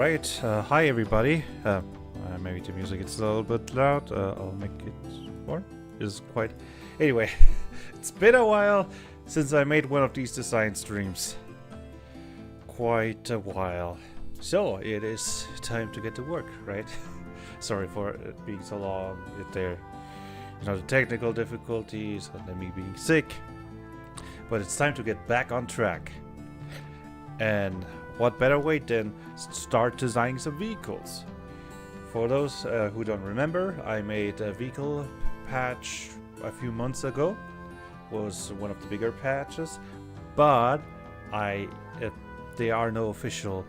Right, hi everybody. Maybe the music is a little bit loud. I'll make it more. It's quite. Anyway, it's been a while since I made one of these design streams. Quite a while. So it is time to get to work, right? Sorry for it being so long. The technical difficulties and then me being sick. But it's time to get back on track. And what better way than start designing some vehicles? For those who don't remember, I made a vehicle patch a few months ago. Was one of the bigger patches, but there are no official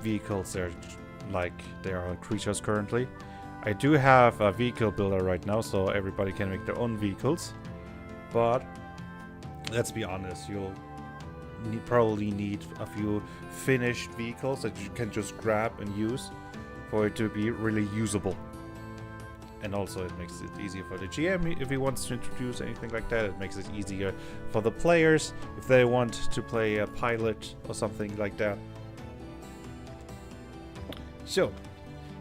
vehicles there, like there are creatures currently. I do have a vehicle builder right now, so everybody can make their own vehicles. But let's be honest, you'll probably need a few finished vehicles that you can just grab and use for it to be really usable. And also it makes it easier for the GM if he wants to introduce anything like that. It makes it easier for the players if they want to play a pilot or something like that. So,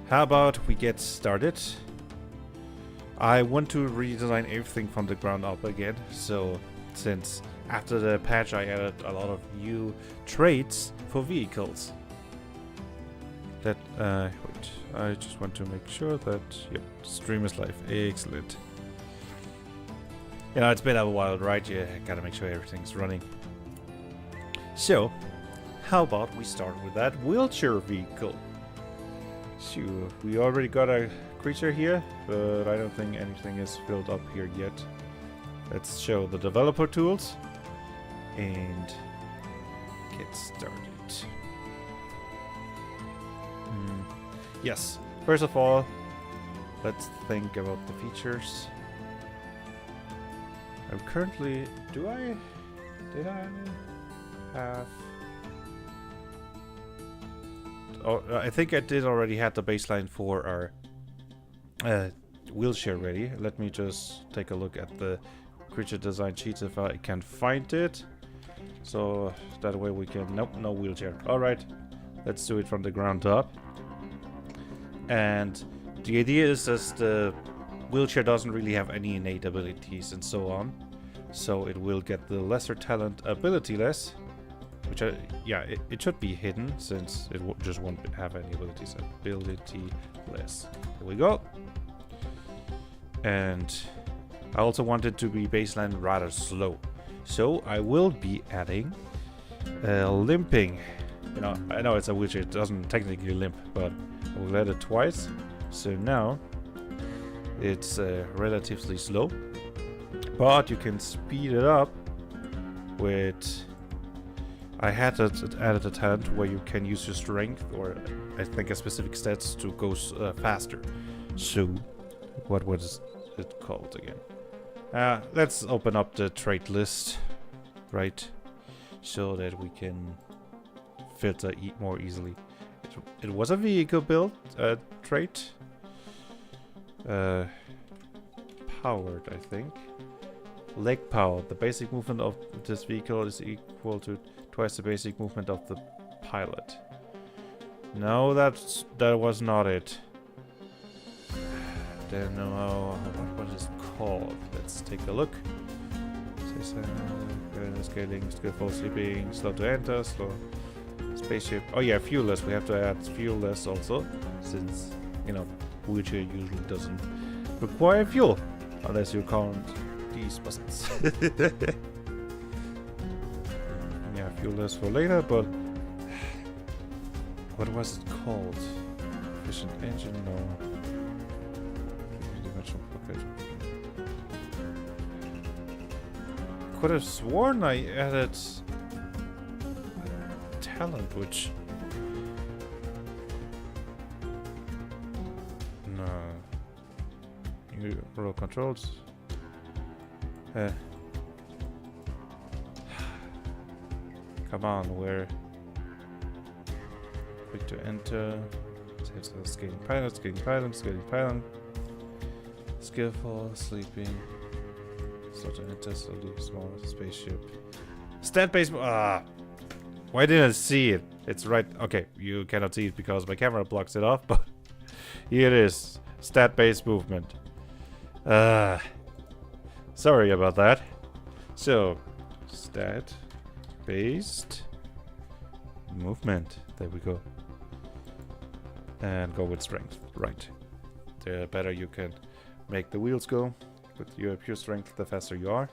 how about we get started? I want to redesign everything from the ground up again, so since after the patch I added a lot of new traits for vehicles. That, wait, I just want to make sure that, yep, stream is live. Excellent. You know, it's been a while, right? You gotta make sure everything's running. So, how about we start with that wheelchair vehicle? So, we already got a creature here, but I don't think anything is filled up here yet. Let's show the developer tools and get started. Yes, first of all, let's think about the features. I'm currently, did I have, oh, I think I did already have the baseline for our wheelchair ready. Let me just take a look at the creature design sheets if I can find it. So that way we can, nope, no wheelchair. Alright, let's do it from the ground up. And the idea is that the wheelchair doesn't really have any innate abilities and so on. So it will get the lesser talent ability less. Which, it should be hidden since it just won't have any abilities. Ability less. Here we go. And I also want it to be baseline rather slow. So I will be adding limping. You know, I know it's a wheelchair, it doesn't technically limp, but I will add it twice. So now it's relatively slow, but you can speed it up with. I had added a talent where you can use your strength or I think a specific stats to go faster. So what was it called again? Let's open up the trait list, right, so that we can filter more easily. It was a vehicle build trait. Powered, I think. Leg power. The basic movement of this vehicle is equal to twice the basic movement of the pilot. No, that was not it. Then what is it called? Let's take a look. Scaling, skillful sleeping, slow to enter, slow spaceship. Oh yeah, fuelless. We have to add fuelless also, since wheelchair usually doesn't require fuel unless you count these buttons. Yeah, fuelless for later, but what was it called? Efficient engine? No. Could have sworn I added talent, which no. New roll controls. Come on, where? Quick to enter. Skating pilot, skating pilot, skating pilot. Skillful, sleeping. Slow to enter, slowly, small spaceship. Stat based. Why didn't I see it? It's right. Okay, you cannot see it because my camera blocks it off, but here it is. Stat-based movement. Sorry about that. So, stat-based movement. There we go. And go with strength. Right. The better you can make the wheels go with your pure strength, the faster you are.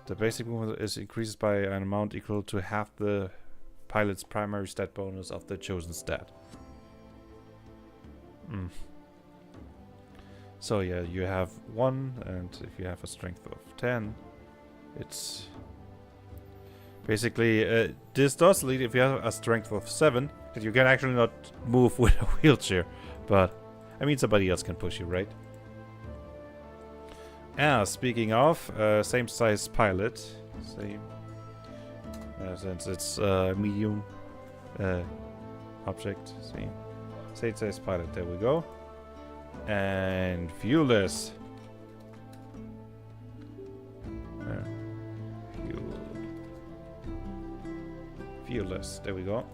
The basic movement is increased by an amount equal to half the pilot's primary stat bonus of the chosen stat. So yeah, you have 1, and if you have a strength of 10, it's basically this does lead if you have a strength of 7 that you can actually not move with a wheelchair, but I mean somebody else can push you, right? Speaking of, same size pilot, same, since it's medium object, same size pilot, there we go. And viewless. Viewless, there we go.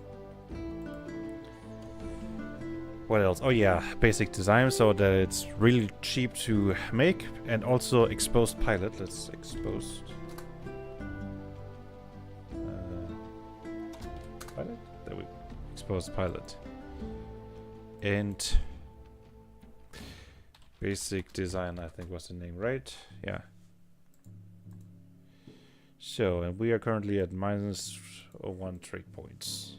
What else? Oh yeah, basic design so that it's really cheap to make, and also exposed pilot. Let's exposed pilot. There we go. Exposed pilot. And basic design, I think was the name, right? Yeah. So, and we are currently at -1 trait points.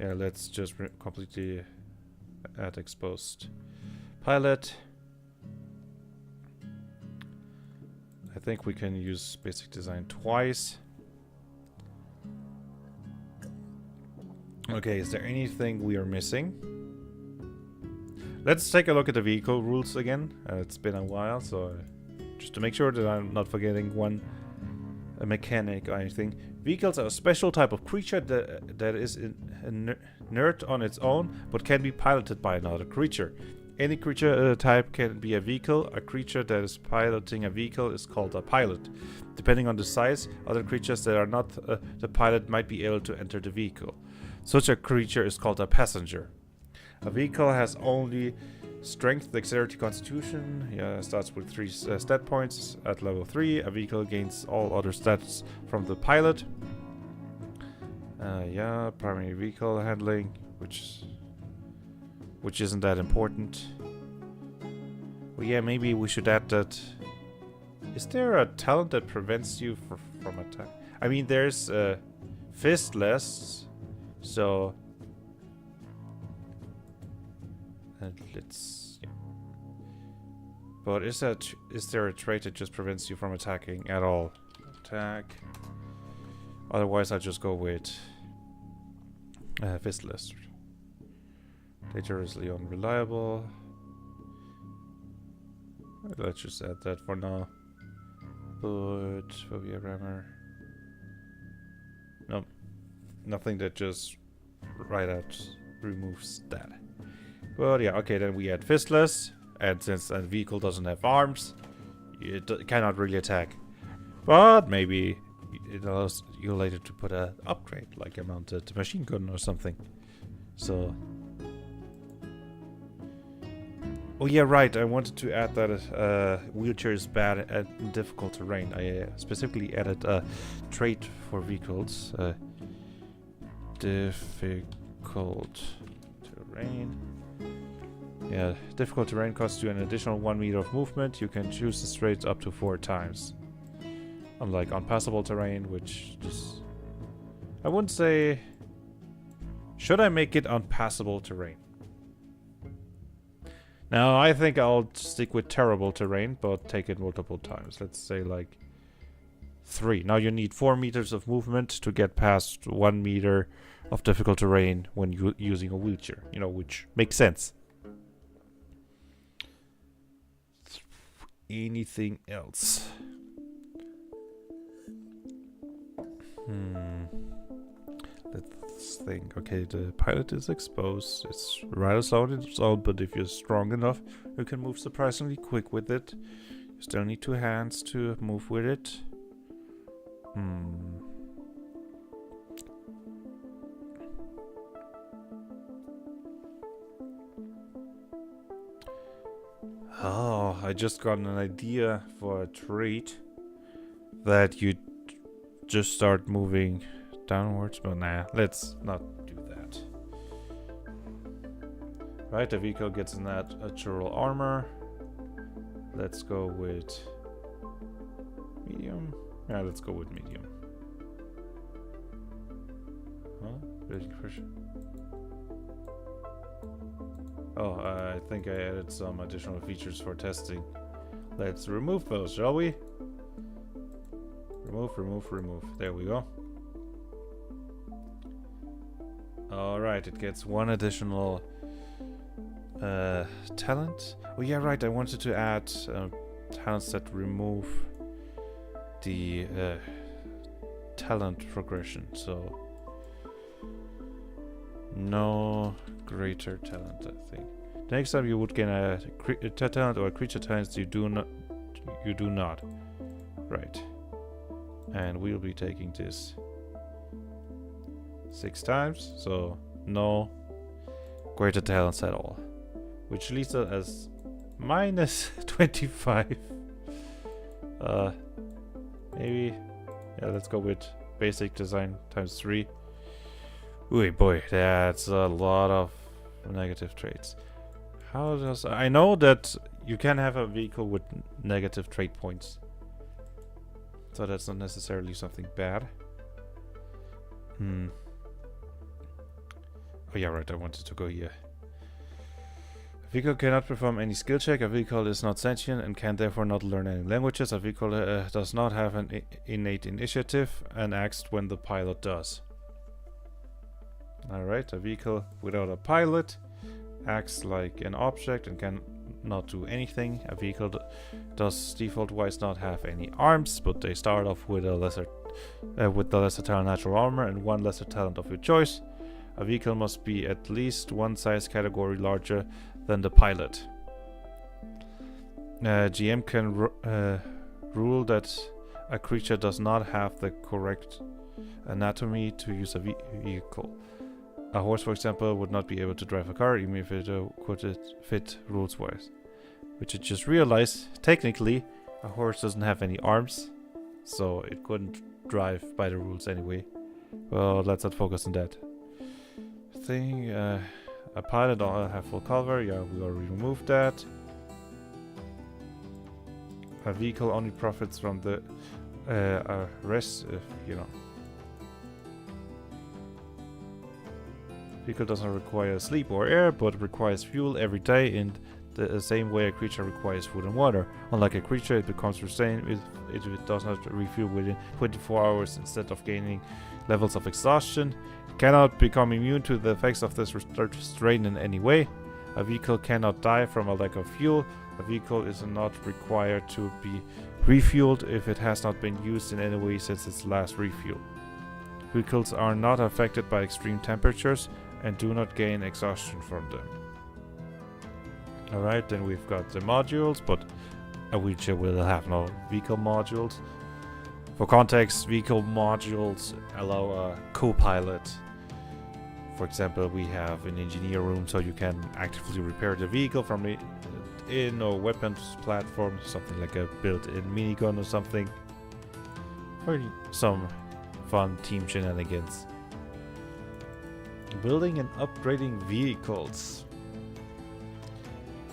Yeah, let's just completely add exposed pilot. I think we can use basic design twice. Okay, is there anything we are missing? Let's take a look at the vehicle rules again. It's been a while, so just to make sure that I'm not forgetting a mechanic or anything. Vehicles are a special type of creature that is inert on its own, but can be piloted by another creature. Any creature type can be a vehicle. A creature that is piloting a vehicle is called a pilot. Depending on the size, other creatures that are not the pilot might be able to enter the vehicle. Such a creature is called a passenger. A vehicle has only strength, dexterity, constitution. Yeah, starts with 3 stat points. At level 3, a vehicle gains all other stats from the pilot. Yeah, primary vehicle handling, which isn't that important. Well, yeah, maybe we should add that. Is there a talent that prevents you from attack? I mean, there's fistless, so. And let's. Yeah. But is there a trait that just prevents you from attacking at all? Attack. Otherwise, I'll just go with fistless. Dangerously unreliable. Let's just add that for now. But phobia rammer. Nope. Nothing that just right out removes that. Well, yeah, okay, then we add fistless, and since a vehicle doesn't have arms, it cannot really attack. But maybe it allows you later to put an upgrade, like a mounted machine gun or something. So. Oh yeah, right, I wanted to add that wheelchair is bad at difficult terrain. I specifically added a trait for vehicles. Difficult terrain. Yeah, difficult terrain costs you an additional 1 meter of movement. You can choose the traits up to 4 times. Unlike unpassable terrain, which just... I wouldn't say... Should I make it unpassable terrain? Now, I think I'll stick with terrible terrain, but take it multiple times. Let's say like 3. Now you need 4 meters of movement to get past 1 meter of difficult terrain when using a wheelchair. You know, which makes sense. Anything else? Let's think. Okay, the pilot is exposed. It's rather slow on its own, but if you're strong enough, you can move surprisingly quick with it. You still need 2 hands to move with it. Hmm. Oh, I just got an idea for a trait that you just start moving downwards, but nah, let's not do that. Right, the vehicle gets a natural armor. Let's go with medium. Yeah, let's go with medium. Huh? Building pressure. Oh, I think I added some additional features for testing. Let's remove those, shall we? Remove. There we go. Alright, it gets one additional talent. Oh yeah, right, I wanted to add talents that remove the talent progression, so no greater talent, I think. The next time you would gain a talent or a creature talent you do not. Right. And we'll be taking this 6 times, so no greater talents at all. Which leaves us as minus 25. Maybe. Yeah, let's go with basic design times 3. Ooh boy, that's a lot of negative traits. How does... I know that you can have a vehicle with negative trait points. So that's not necessarily something bad. Oh yeah, right, I wanted to go here. A vehicle cannot perform any skill check. A vehicle is not sentient and can therefore not learn any languages. A vehicle does not have an innate initiative and acts when the pilot does. Alright, a vehicle without a pilot acts like an object and can not do anything. A vehicle does default-wise not have any arms, but they start off with a lesser, with the lesser talent natural armor and one lesser talent of your choice. A vehicle must be at least one size category larger than the pilot. GM can rule that a creature does not have the correct anatomy to use a vehicle. A horse, for example, would not be able to drive a car even if it could fit rules-wise. Which I just realized, technically, a horse doesn't have any arms, so it couldn't drive by the rules anyway. Well, let's not focus on that. A pilot don't have full cover, yeah, we already removed that. A vehicle only profits from the rest, if you know. Vehicle doesn't require sleep or air, but requires fuel every day in the same way a creature requires food and water. Unlike a creature, it becomes restrained if it does not refuel within 24 hours instead of gaining levels of exhaustion. It cannot become immune to the effects of this restraint in any way. A vehicle cannot die from a lack of fuel. A vehicle is not required to be refueled if it has not been used in any way since its last refuel. Vehicles are not affected by extreme temperatures and do not gain exhaustion from them. Alright, then we've got the modules, but a wheelchair will have no vehicle modules. For context, vehicle modules allow a co-pilot. For example, we have an engineer room, so you can actively repair the vehicle from the in or weapons platform, something like a built-in minigun or something. For some fun team shenanigans. Building and upgrading vehicles.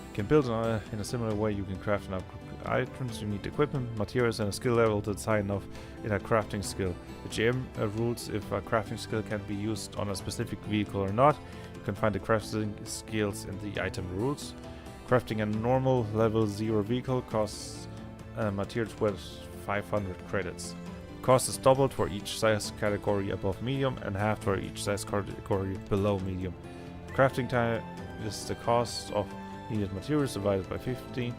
You can build in a similar way. You can craft and upgrade items. You need equipment, materials, and a skill level that's high enough in a crafting skill. The GM rules if a crafting skill can be used on a specific vehicle or not. You can find the crafting skills in the item rules. Crafting a normal level 0 vehicle costs materials worth 500 credits. Cost is doubled for each size category above medium and halved for each size category below medium. Crafting time is the cost of needed materials divided by 15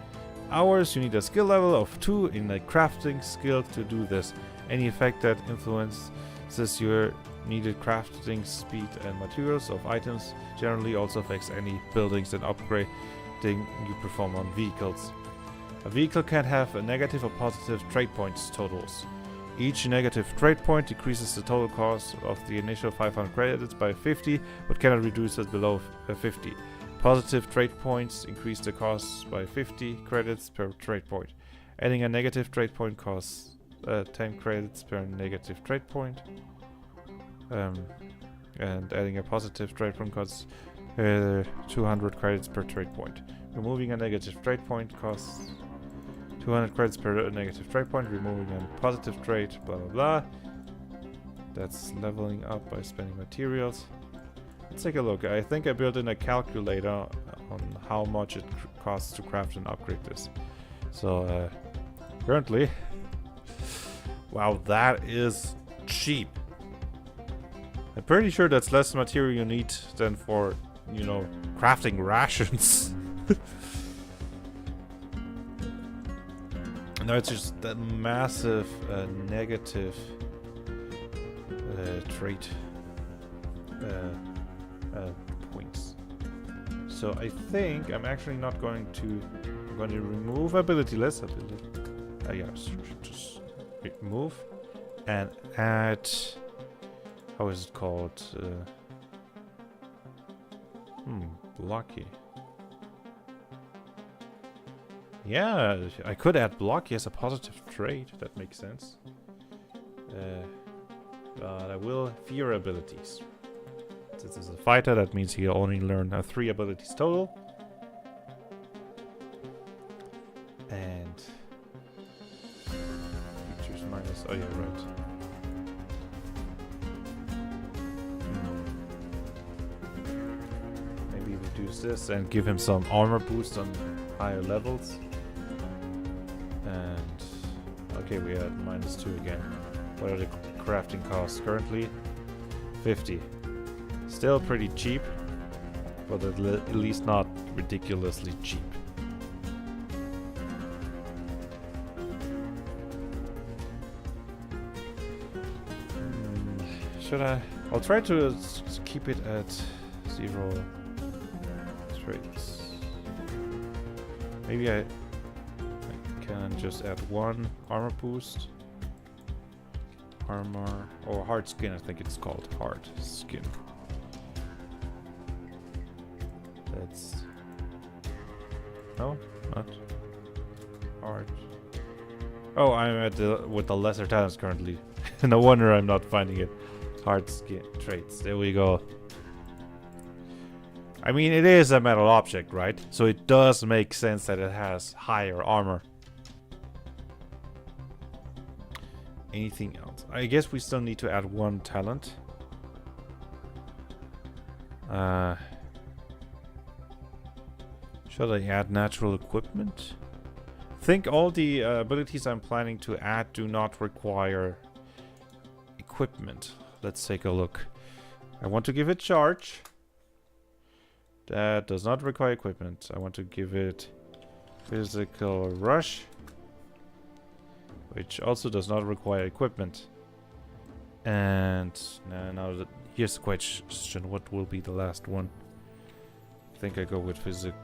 hours. You need a skill level of 2 in a crafting skill to do this. Any effect that influences your needed crafting speed and materials of items generally also affects any buildings and upgrading you perform on vehicles. A vehicle can have a negative or positive trait points totals. Each negative trade point decreases the total cost of the initial 500 credits by 50, but cannot reduce it below 50. Positive trade points increase the cost by 50 credits per trade point. Adding a negative trade point costs 10 credits per negative trade point. And adding a positive trade point costs 200 credits per trade point. Removing a negative trade point costs 200 credits per negative trade point, removing a positive trade, blah blah blah. That's leveling up by spending materials. Let's take a look. I think I built in a calculator on how much it costs to craft and upgrade this. So currently, wow, that is cheap. I'm pretty sure that's less material you need than for, you know, crafting rations. No, it's just that massive negative trait points. So I think I'm actually not going to. I'm going to remove ability list. Yeah, just remove and add. How is it called? Blocky. Yeah, I could add blocky as a positive trait. That makes sense. But I will fear abilities. Since he's a fighter, that means he'll only learn 3 abilities total. And features minus. Oh yeah, right. Maybe reduce this and give him some armor boost on higher levels. And okay, we had -2 again. What are the crafting costs currently? 50. Still pretty cheap, but at least not ridiculously cheap. Should I? I'll try to keep it at 0 traits. Maybe I can just add 1 armor boost. Armor or hard skin, I think it's called hard skin. That's no, not hard. Oh, I'm at with the lesser talents currently. No wonder I'm not finding it. Hard skin traits. There we go. I mean, it is a metal object, right? So it does make sense that it has higher armor. Anything else? I guess we still need to add 1 talent. Should I add natural equipment? I think all the abilities I'm planning to add do not require equipment. Let's take a look. I want to give it charge. That does not require equipment. I want to give it physical rush, which also does not require equipment. And now here's the question: what will be the last one? I think I go with physical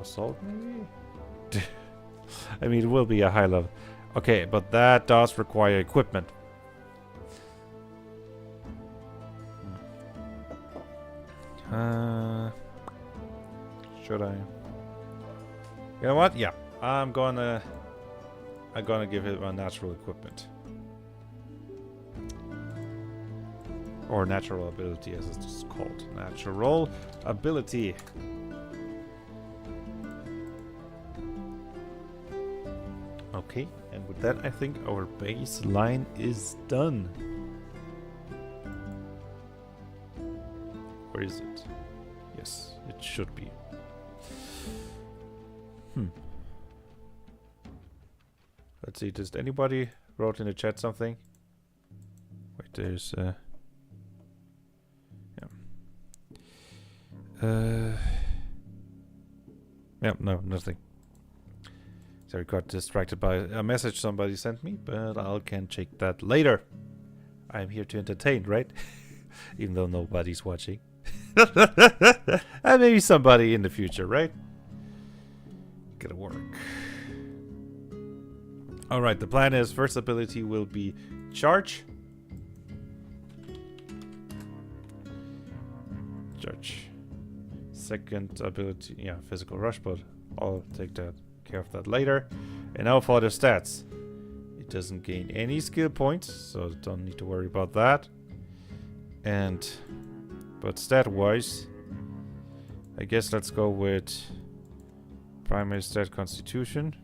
assault, maybe. I mean, it will be a high level. Okay, but that does require equipment. Should I? You know what? Yeah, I'm gonna give it a natural equipment. Or natural ability, as it's called. Natural ability. Okay, and with that, I think our baseline is done. Where is it? Yes, it should be. Let's see, does anybody wrote in the chat something? Wait, there's yeah. Yeah, no, nothing. So I got distracted by a message somebody sent me, but I can check that later. I'm here to entertain, right? Even though nobody's watching. And maybe somebody in the future, right? Gotta work. Alright, the plan is first ability will be charge. Charge. Second ability, yeah, physical rush, but I'll take care of that later. And now for the stats. It doesn't gain any skill points, so don't need to worry about that. But stat-wise, I guess let's go with primary stat Constitution.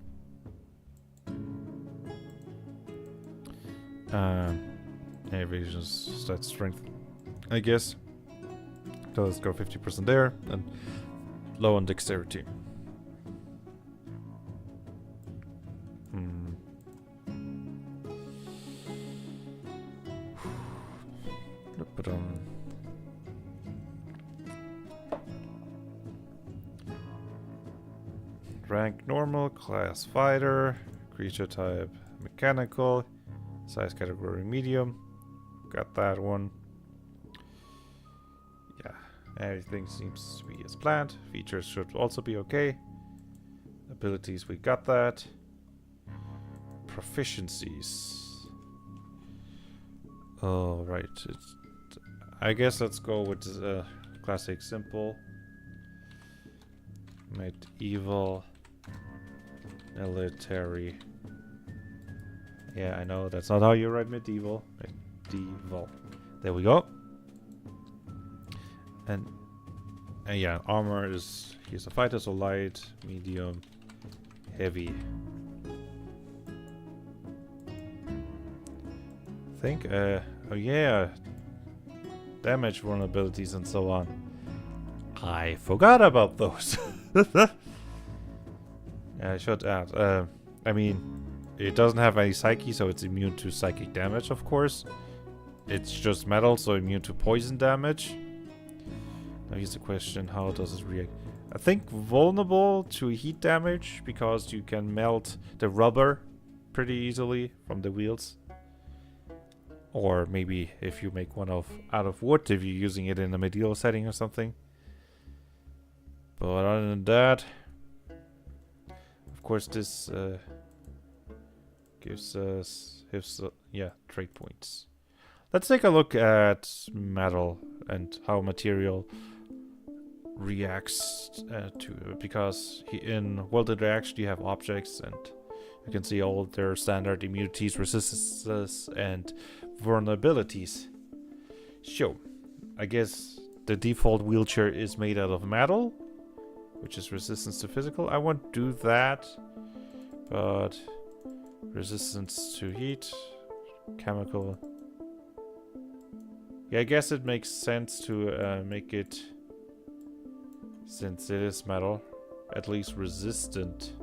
Evasion stat Strength, I guess. So let's go 50% there, and low on Dexterity. Put on rank normal, class fighter, creature type mechanical, size category medium. Got that one. Yeah, everything seems to be as planned. Features should also be okay. Abilities, we got that. Proficiencies. Oh, right. I guess let's go with classic simple. Medieval. Military. Yeah, I know that's not how you write medieval. Medieval. There we go. And yeah, armor is, he's a fighter, so light, medium, heavy. Oh yeah, damage vulnerabilities and so on. I forgot about those. I should add. I mean, it doesn't have any psyche, so it's immune to psychic damage, of course. It's just metal, so immune to poison damage. Now here's the question, how does it react? I think vulnerable to heat damage, because you can melt the rubber pretty easily from the wheels. Or maybe if you make one out of wood, if you're using it in a medieval setting or something. But other than that, of course, this gives us trait points. Let's take a look at metal and how material reacts to it, because in world interaction you have objects and you can see all their standard immunities, resistances, and vulnerabilities. So, I guess the default wheelchair is made out of metal, which is resistance to physical. I won't do that, but resistance to heat, chemical. Yeah, I guess it makes sense to make it, since it is metal, at least resistant.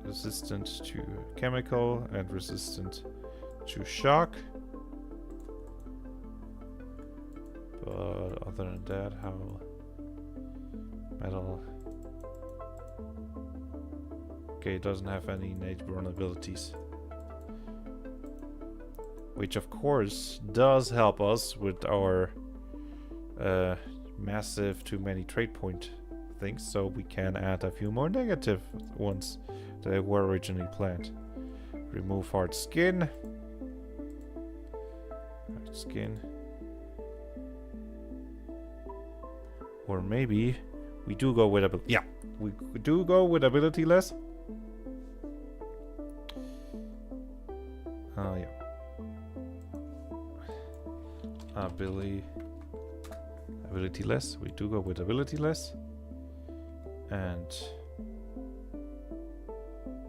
Resistant to chemical and resistant to shock. But other than that, how metal. Okay, it doesn't have any innate vulnerabilities. Which of course does help us with our massive too many trait point things, so we can add a few more negative ones that were originally planned. Remove hard skin. Hard skin. Or maybe we do go with ability. Yeah, we do go with ability less. Yeah. Ability less. We do go with ability less. And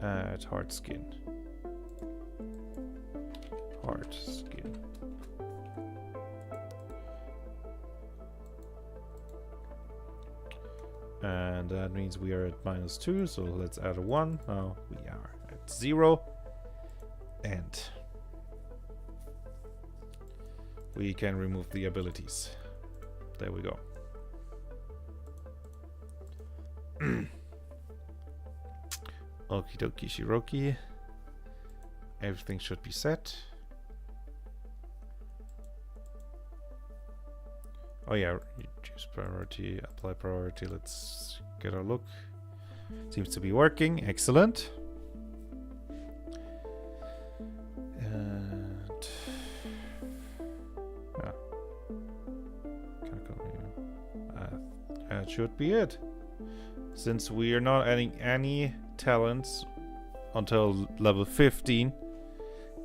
add hard skin. Hard skin. And that means we are at -2, so let's add a 1. Now we are at 0. And we can remove the abilities. There we go. Okie dokie shiroki. Everything should be set. Oh yeah, choose priority, apply priority. Let's get a look. Seems to be working. Excellent. And yeah. That should be it. Since we are not adding any talents until level 15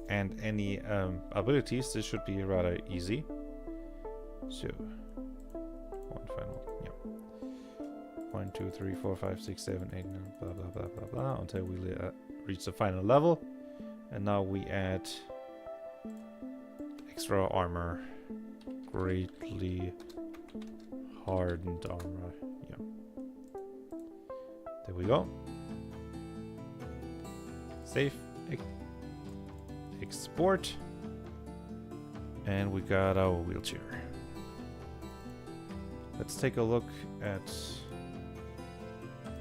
and any abilities, this should be rather easy. So, one final, yeah. 1, 2, 3, 4, 5, 6, 7, 8, 9, blah, blah, blah, blah, blah, until we reach the final level. And now we add extra armor. Greatly hardened armor. Yeah. There we go. Save. Export. And we got our wheelchair. Let's take a look at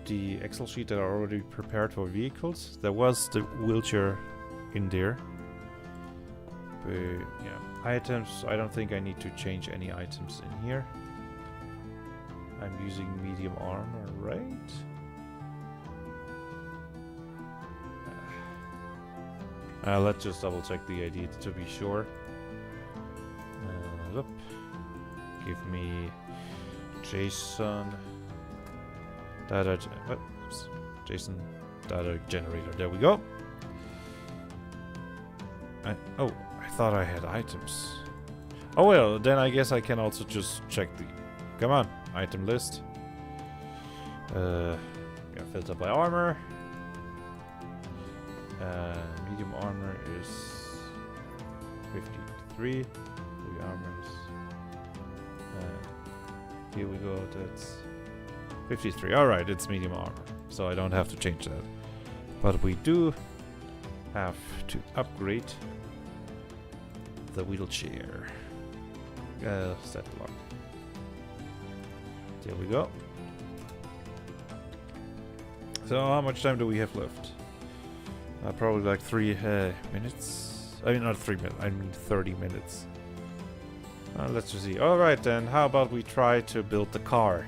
the Excel sheet that I already prepared for vehicles. There was the wheelchair in there. But yeah, items, I don't think I need to change any items in here. I'm using medium armor, right? Let's just double check the ID to be sure. Give me Jason data. Oops, Jason data generator. There we go. Oh, I thought I had items. Oh well, then I guess I can also just check the. Come on, item list. Yeah, filter by armor. Medium armor is 53. Heavy armor is. Here we go. That's 53. All right, it's medium armor, so I don't have to change that. But we do have to upgrade the wheelchair. Set lock. There we go. So how much time do we have left? Probably like 3 minutes. I mean, not 3 minutes. I mean 30 minutes. Let's just see. All right, then. How about we try to build the car?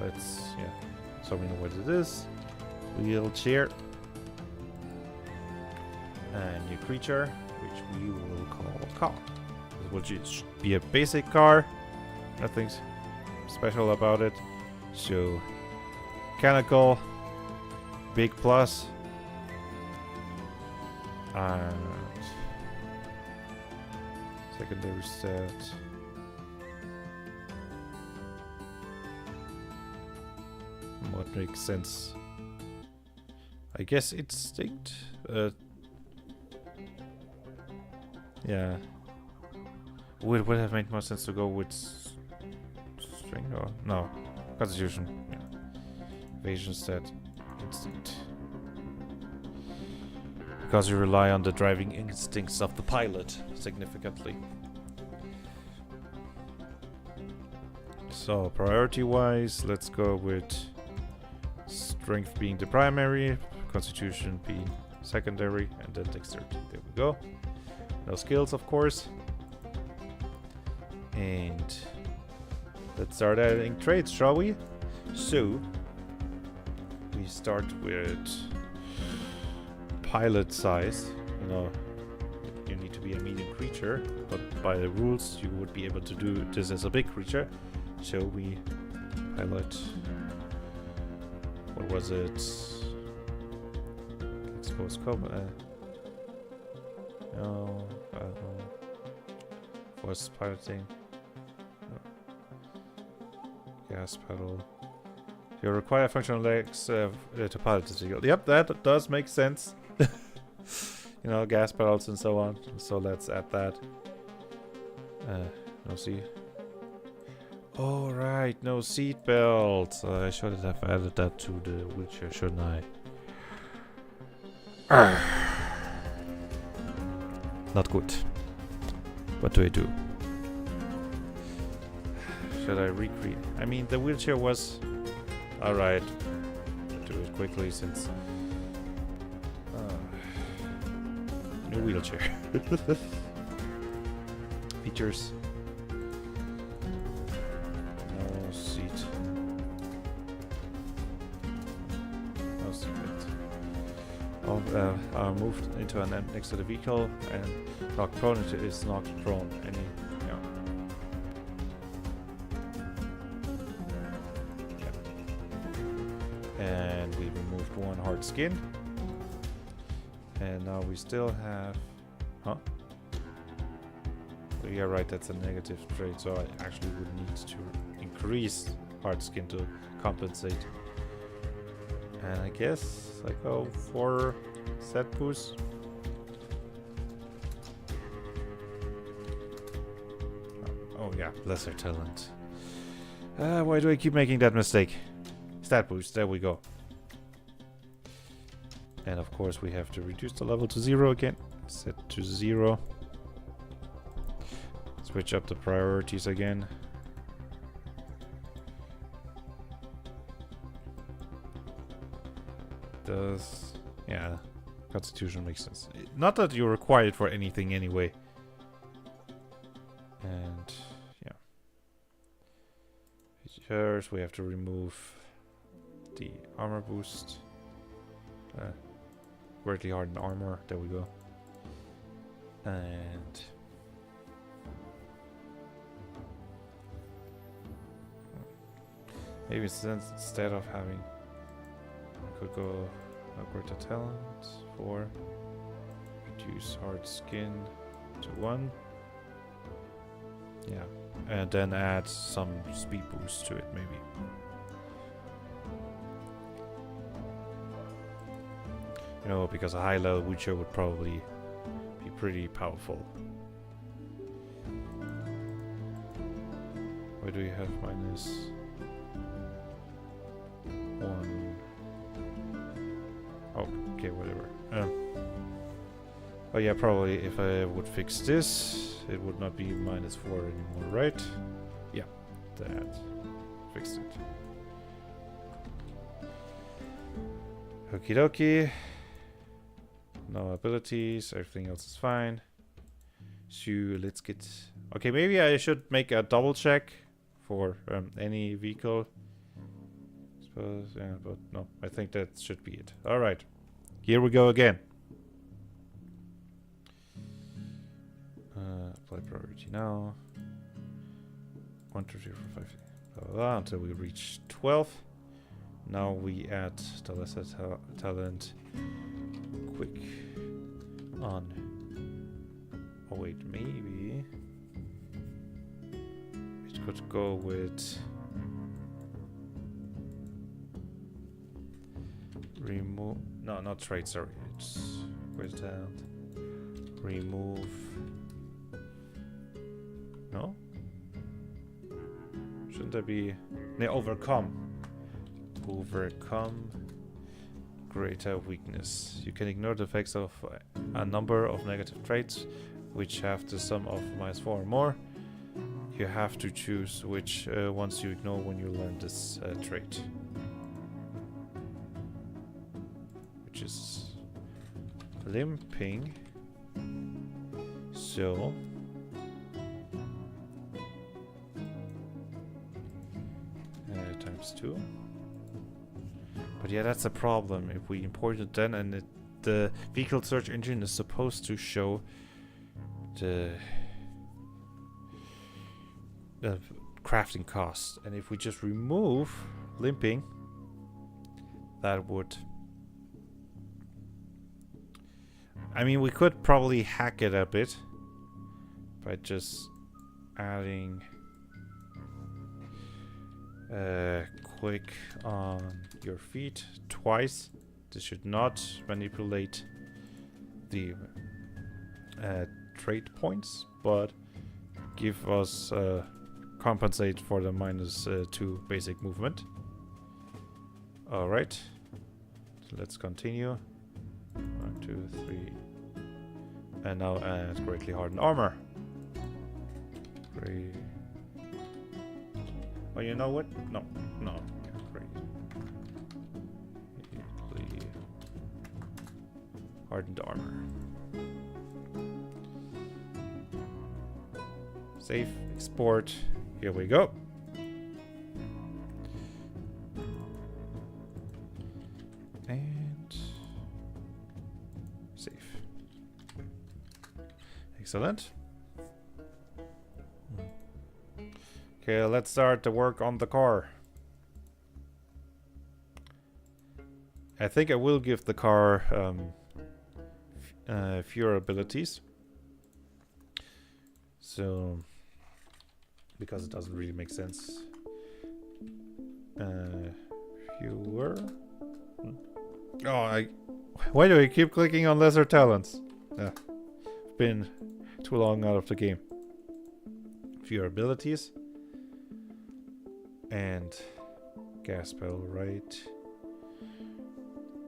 Let's, yeah. So we know what it is. Wheelchair. And new creature, which we will call car. It will just be a basic car. Nothing special about it. So, mechanical, big plus, and secondary set. What makes sense? I guess instinct. Yeah. Would have made more sense to go with string or no constitution. Yeah. Evasion set instinct. Because you rely on the driving instincts of the pilot significantly. So priority wise, let's go with strength being the primary, constitution being secondary, and then dexterity. There we go. No skills, of course. And let's start adding traits, shall we? So we start with pilot size. You know, you need to be a medium creature, but by the rules you would be able to do this as a big creature. So we pilot. What was it? Expose combat. No, I don't know. Force piloting. No. Gas pedal. You require functional legs to pilot the vehicle. Yep, that does make sense. You know, gas pedals and so on. So let's add that. No seat. Oh right, no seat belts. I should have added that to the wheelchair, shouldn't I? Not good. What do I do? Should I recreate? I mean, the wheelchair was alright. Do it quickly since new wheelchair. Features. No seat. are moved into an end next to the vehicle, and knocked prone is knocked prone. And we removed one hard skin. And now we still have... Huh? Oh, yeah, right, that's a negative trait, so I actually would need to increase hard skin to compensate. And I guess I go for set boost. Oh yeah, lesser talent. Why do I keep making that mistake? Stat boost, there we go. And of course we have to reduce the level to 0 again. Set to 0. Switch up the priorities again. Yeah, Constitution makes sense. Not that you're required for anything anyway. And yeah. Features, we have to remove the armor boost. Greatly hardened armor, there we go. And maybe instead of having, I could go greater talent for reduce hard skin to 1. Yeah, and then add some speed boost to it maybe. You know, because a high level Witcher would probably be pretty powerful. Where do you have minus 1? Oh, okay, whatever. Oh yeah, probably if I would fix this, it would not be minus 4 anymore, right? Yeah, that fixed it. Okie dokie. No abilities, everything else is fine. So let's get... Okay, maybe I should make a double check for any vehicle. Suppose, yeah, but no, I think that should be it. Alright, here we go again. Apply priority now. 1, 2, 3, 4, 5, blah, blah, blah, until we reach 12. Now we add the lesser talent quick on. Oh wait, maybe it could go with remove. No, not trade. Sorry, it's greater talent. Remove. No, shouldn't there be? No, overcome. Overcome. Greater weakness. You can ignore the effects of a number of negative traits which have the sum of -4 or more. You have to choose which ones you ignore when you learn this trait. Which is limping. So times 2. But yeah, that's a problem. If we import it then, and the vehicle search engine is supposed to show the crafting cost. And if we just remove limping, that would... I mean, we could probably hack it a bit by just adding quick on your feet twice. This should not manipulate the trait points, but give us compensate for the -2 basic movement. Alright, so let's continue. 1, 2, 3, and now add greatly hardened armor. Great. Oh, you know what? No, no. Great. Hardened armor. Save, export. Here we go. And Save. Excellent. Okay, let's start the work on the car. I think I will give the car fewer abilities. So, because it doesn't really make sense. Fewer. Oh, why do I keep clicking on lesser talents? Been too long out of the game. Fewer abilities. And gas pedal, right?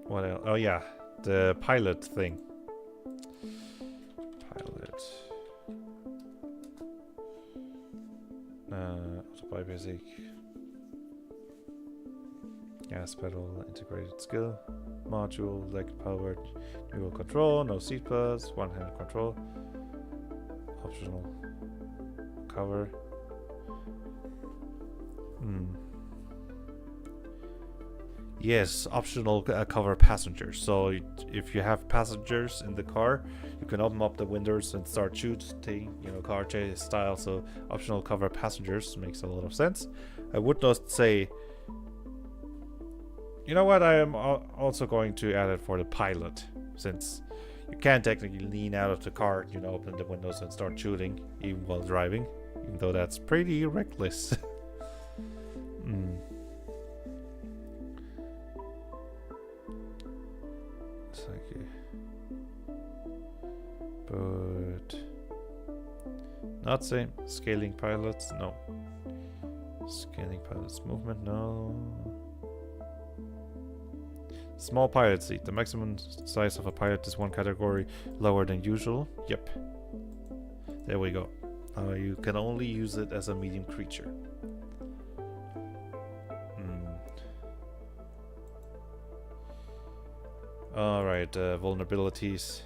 What else? Oh yeah, the pilot thing. Pilot. Auto basic. Gas pedal, integrated skill. Module, electric powered, dual control, no seat belts, one-handed control. Optional cover. Yes, optional cover passengers. So if you have passengers in the car, you can open up the windows and start shooting, car chase style. So optional cover passengers makes a lot of sense. I would not say, you know what, I am also going to add it for the pilot, since you can technically lean out of the car, open the windows and start shooting even while driving, even though that's pretty reckless. But not same. Scaling pilots, no. Scaling pilots movement, no. Small pilot seat. The maximum size of a pilot is one category lower than usual. Yep. There we go. You can only use it as a medium creature. Alright, vulnerabilities.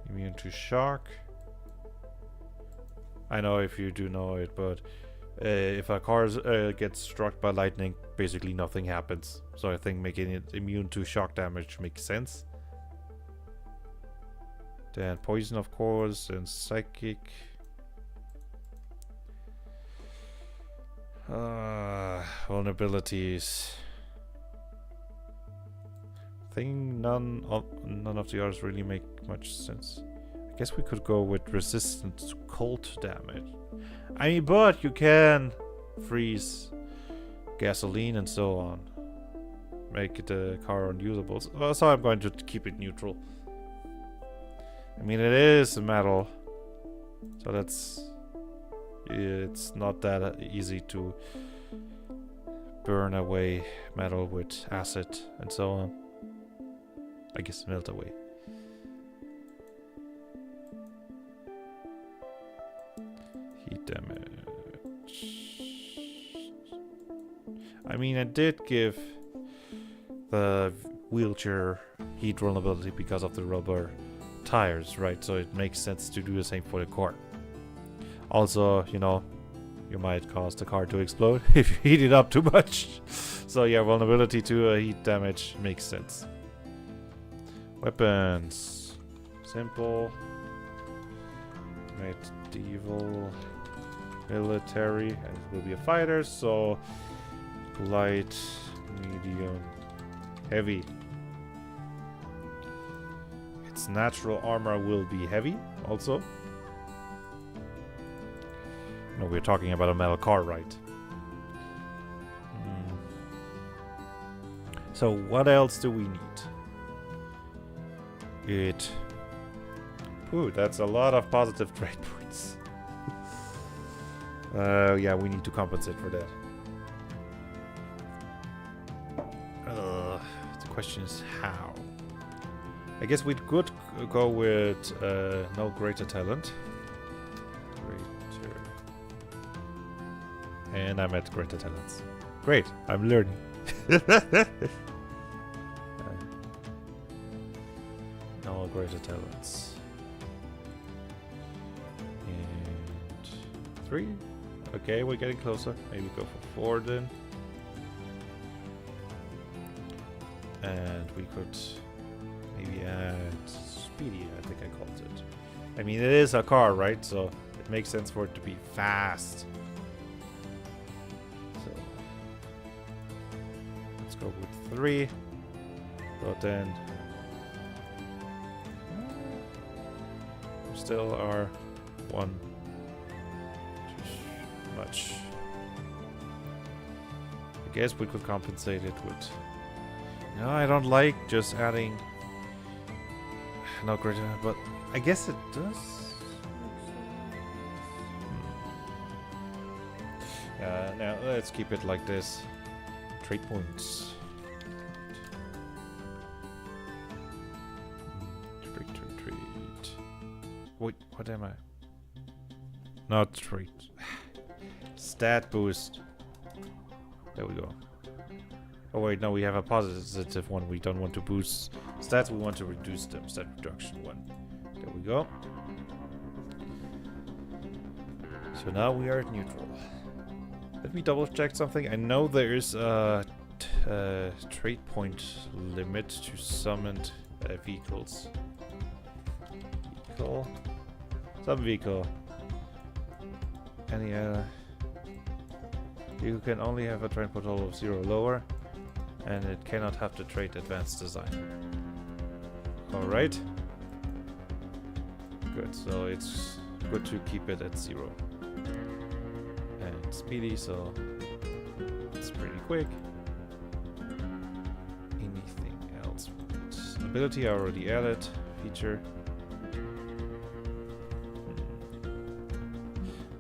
Immune to shock. I know if you do know it, but if a car gets struck by lightning, basically nothing happens. So I think making it immune to shock damage makes sense. Then poison, of course, and psychic. Vulnerabilities. I think none of the others really make much sense. I guess we could go with resistance to cold damage. I mean, but you can freeze gasoline and so on. Make the car unusable. So I'm going to keep it neutral. I mean, it is metal. So it's not that easy to burn away metal with acid and so on. I guess melt away. Heat damage. I mean, I did give the wheelchair heat vulnerability because of the rubber tires, right? So it makes sense to do the same for the car. Also, you might cause the car to explode if you heat it up too much. So yeah, vulnerability to heat damage makes sense. Weapons. Simple. Medieval. Military. And it will be a fighter, so light, medium, heavy. Its natural armor will be heavy also. No, we're talking about a metal car, right? So what else do we need? Ooh, that's a lot of positive trade points. Yeah, we need to compensate for that. The question is how. I guess we could go with no greater talent. Greater. And I'm at greater talents. Great, I'm learning. No greater talents. And 3. Okay, we're getting closer. Maybe go for 4 then. And we could maybe add speedy, I think I called it. I mean, it is a car, right? So it makes sense for it to be fast. So let's go with 3. But then we still are 1 too much. I guess we could compensate it with... No, I don't like just adding... No greater, but I guess it does. Now let's keep it like this. Trade points. Trade. Wait, what am I? Not trade. Stat boost. There we go. Oh wait, no, we have a positive one. We don't want to boost stats, we want to reduce them. Stat reduction 1. There we go. So now we are at neutral. Let me double check something. I know there is a trade point limit to summoned vehicles. Vehicle. Some vehicle. Any you can only have a trade total of 0 lower. And it cannot have the trait advanced design. Alright. Good, so it's good to keep it at 0. And speedy, so it's pretty quick. Anything else? Ability I already added. Feature.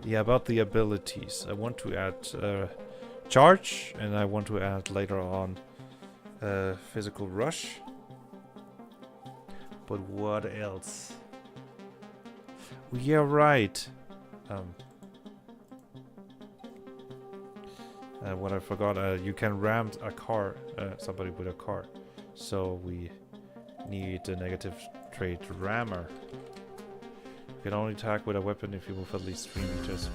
Yeah, about the abilities. I want to add charge, and I want to add later on physical rush. But what else? Oh, yeah, right. What I forgot, you can ram a car, somebody with a car. So we need a negative trait rammer. You can only attack with a weapon if you move at least 3 meters.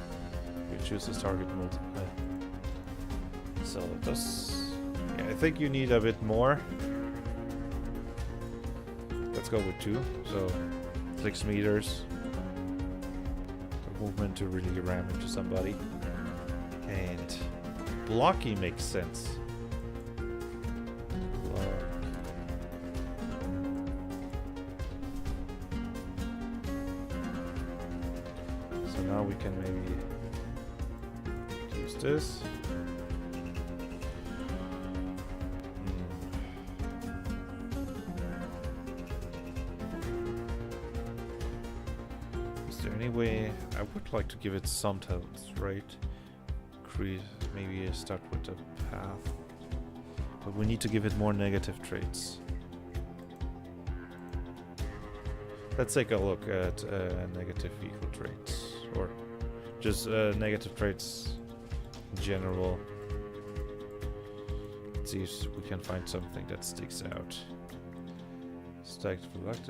You choose this target multiple. So that's... Yeah, I think you need a bit more. Let's go with 2. So 6 meters. The movement to really ram into somebody. And blocking makes sense. So now we can maybe use this. Anyway, I would like to give it some talents, right? Maybe start with the path. But we need to give it more negative traits. Let's take a look at negative vehicle traits. Or just negative traits in general. Let's see if we can find something that sticks out. Stacked product.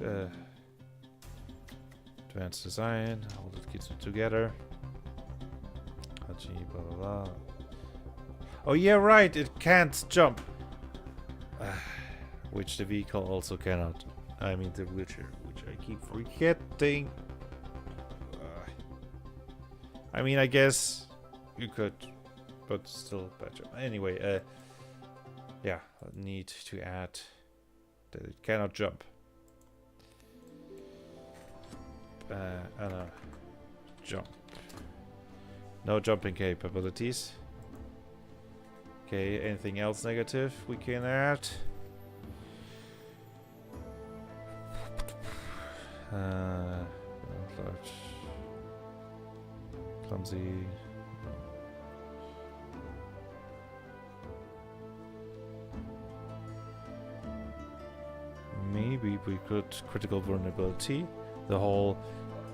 Advanced design, all that keeps it together. Blah, blah, blah. Oh yeah, right, it can't jump. Which the vehicle also cannot. I mean the wheelchair, which I keep forgetting. I mean, I guess you could, but still bad jump. Anyway, yeah, I need to add that it cannot jump. Jump. No jumping capabilities. Okay, anything else negative we can add? Large. Clumsy. Maybe we could critical vulnerability. The whole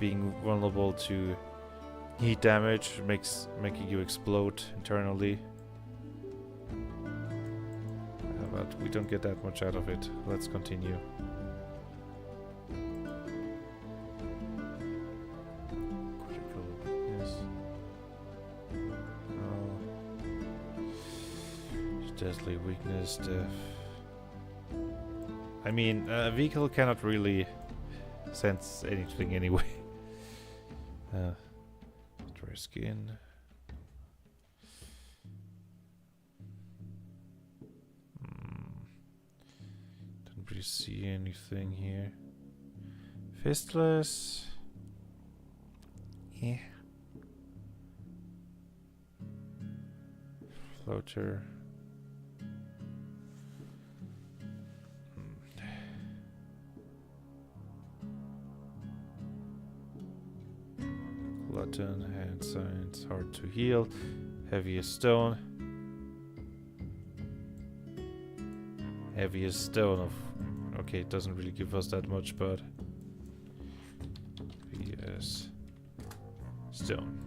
being vulnerable to heat damage making you explode internally. But we don't get that much out of it. Let's continue. Critical weakness. Deadly weakness, death. I mean, a vehicle cannot really sense anything anyway. Dry skin. Don't really see anything here. Fistless. Yeah. Floater. Glutton, hand signs, hard to heal, heaviest stone. Heaviest stone of... Okay, it doesn't really give us that much, but... Yes. Stone.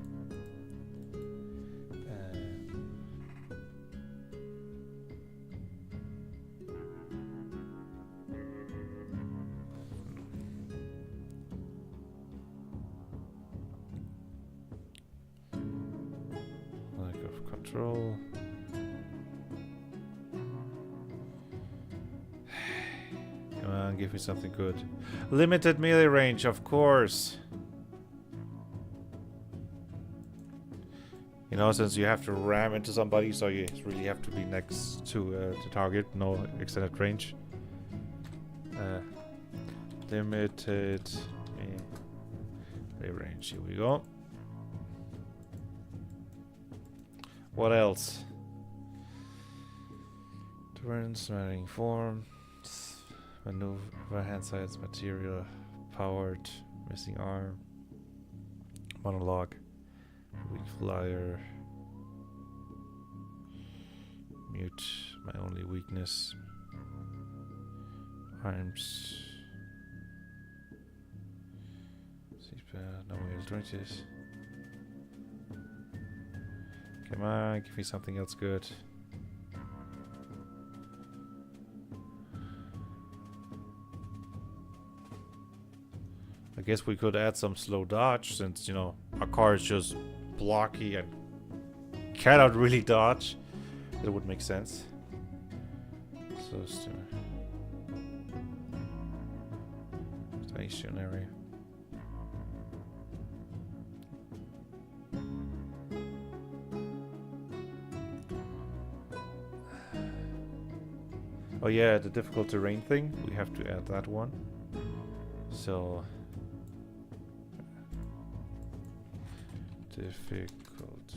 Lack of control. Come on, give me something good. Limited melee range, of course. You know, since you have to ram into somebody, so you really have to be next to the target, no extended range. Limited melee range, here we go. What else? Turns, smelling form, maneuver, hand size, material, powered, missing arm, monologue. Weak flyer. Mute, my only weakness. Arms. No way to drink this. Come on, give me something else good. I guess we could add some slow dodge since, you know, our car is just blocky and cannot really dodge. That would make sense. So stationary. Oh yeah, the difficult terrain thing. We have to add that one. So difficult,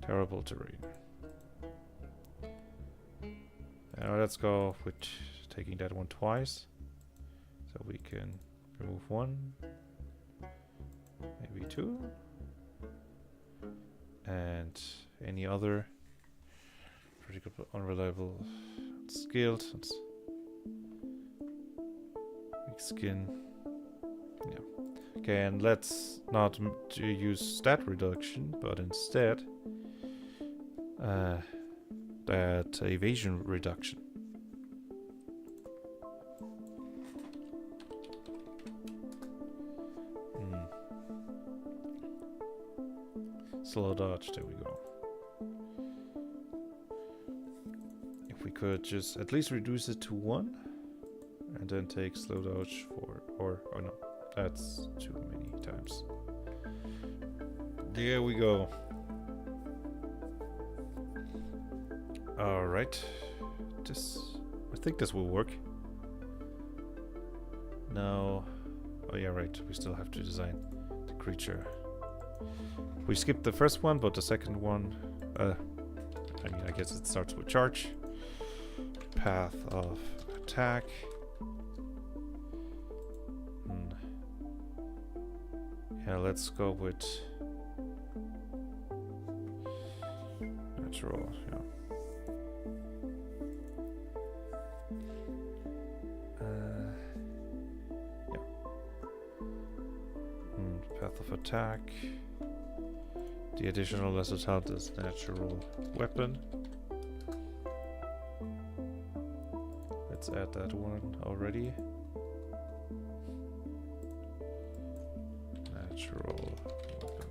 terrible terrain. Now let's go with taking that one twice, so we can remove one, maybe two, and any other critical, unreliable, skilled, weak skin. Yeah. Okay, and let's not use stat reduction, but instead that evasion reduction. Slow dodge, there we go. If we could just at least reduce it to 1 and then take slow dodge for, or no, that's too many times. There we go. Alright. I think this will work. Now, oh yeah, right, we still have to design the creature. We skipped the first one, but the second one, I mean, I guess it starts with charge. Path of attack. Yeah, let's go with natural, yeah. Yeah. Path of attack. The additional lesser health is natural weapon. Let's add that one already. Natural weapon.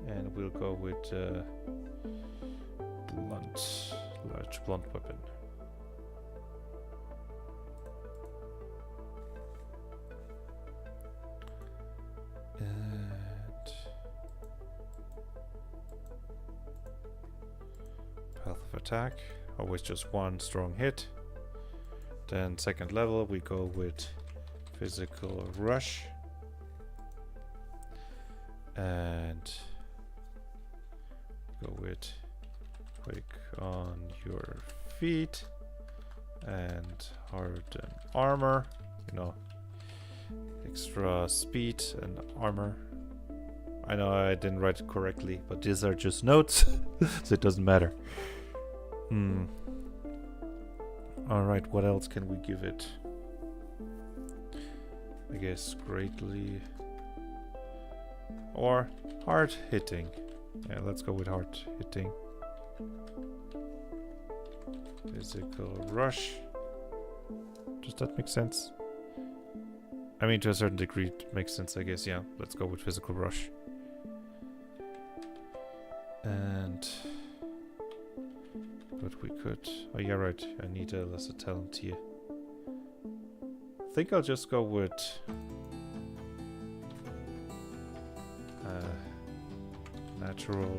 And we'll go with blunt. large blunt weapon. And path of attack, always just one strong hit. Then second level we go with physical rush. And go with quick on your feet and harden armor, you know, extra speed and armor. I know I didn't write it correctly, but these are just notes, so it doesn't matter. Alright, what else can we give it? I guess greatly... or hard hitting. Yeah, let's go with hard hitting. Physical rush. Does that make sense? I mean, to a certain degree it makes sense, I guess. Yeah, let's go with physical rush. And... but we could... oh yeah, right. I need a lesser talent here. I think I'll just go with... natural,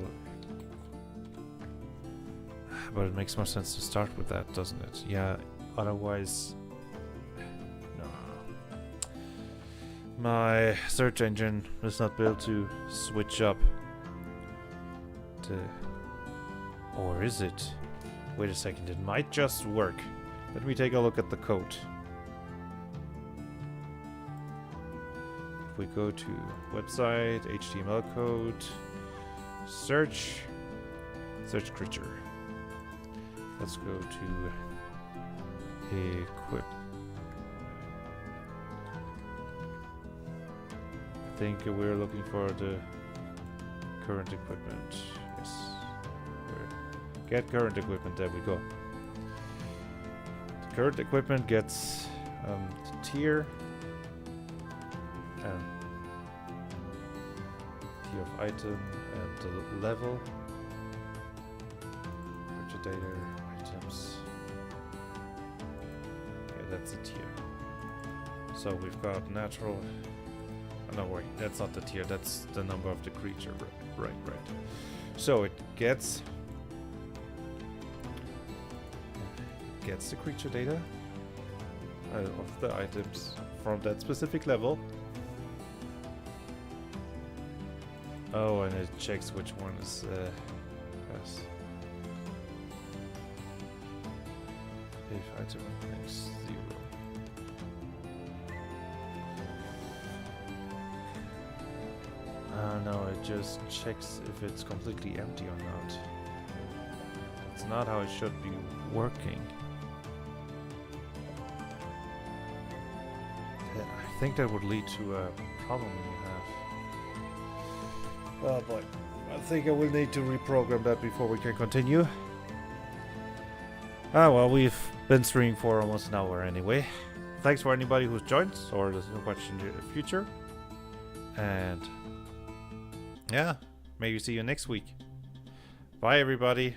but it makes more sense to start with that, doesn't it? Yeah, otherwise, no. My search engine is not built to switch up to, or is it? Wait a second, it might just work. Let me take a look at the code. If we go to website, HTML code, search creature. Let's go to equip. I think we're looking for the current equipment. Yes. Get current equipment, there we go. The current equipment gets the tier. Tier of item and the level. Data items. Okay, that's a tier. So we've got natural. Oh, no, wait, that's not the tier. That's the number of the creature. Right. So it gets the creature data of the items from that specific level. Oh, and it checks which one is yes. If item ranks 0. No, it just checks if it's completely empty or not. It's not how it should be working. I think that would lead to a problem when you have... oh boy. I think I will need to reprogram that before we can continue. Ah, well, we've been streaming for almost an hour anyway. Thanks for anybody who's joined or is watching in the future. And yeah, maybe see you next week. Bye, everybody.